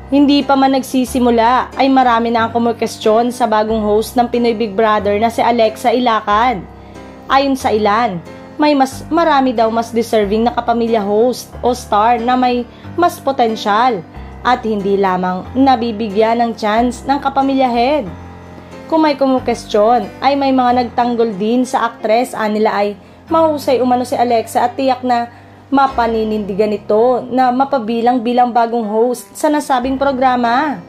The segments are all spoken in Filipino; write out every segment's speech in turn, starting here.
Hindi pa man nagsisimula ay marami na ang kumukestyon sa bagong host ng Pinoy Big Brother na si Alexa Ilacad. Ayon sa ilan, marami daw mas deserving na kapamilya host o star na may mas potensyal at hindi lamang nabibigyan ng chance ng kapamilya head. Kung may kumukestyon ay may mga nagtanggol din sa aktres anila ay mahusay umano si Alexa at tiyak na mapaninindigan ito na mapabilang bilang bagong host sa nasabing programa.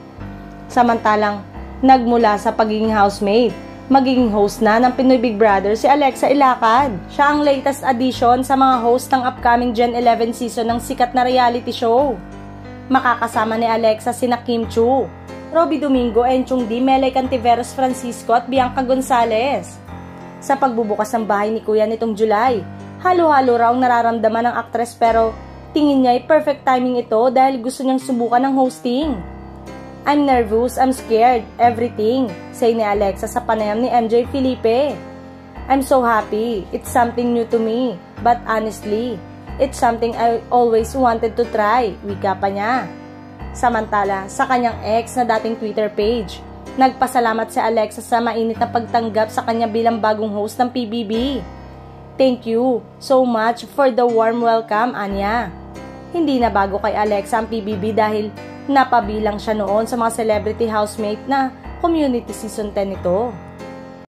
Samantalang nagmula sa pagiging housemate, magiging host na ng Pinoy Big Brother si Alexa Ilacad. Siya ang latest addition sa mga host ng upcoming Gen 11 season ng sikat na reality show. Makakasama ni Alexa sina Kim Chu, Robby Domingo, Enchong D, Melay Cantiveros Francisco at Bianca Gonzalez. Sa pagbubukas ng bahay ni Kuya nitong July, halo-halo raw nararamdaman ng aktres pero tingin niya ay perfect timing ito dahil gusto niyang subukan ng hosting. I'm nervous, I'm scared, everything, say ni Alexa sa panayam ni MJ Felipe. I'm so happy, it's something new to me, but honestly, it's something I always wanted to try, wika pa niya. Samantala, sa kanyang ex na dating Twitter page, nagpasalamat si Alexa sa mainit na pagtanggap sa kanya bilang bagong host ng PBB. Thank you so much for the warm welcome, anya. Hindi na bago kay Alexa ang PBB dahil napabilang siya noon sa mga celebrity housemate na Community Season 10 nito.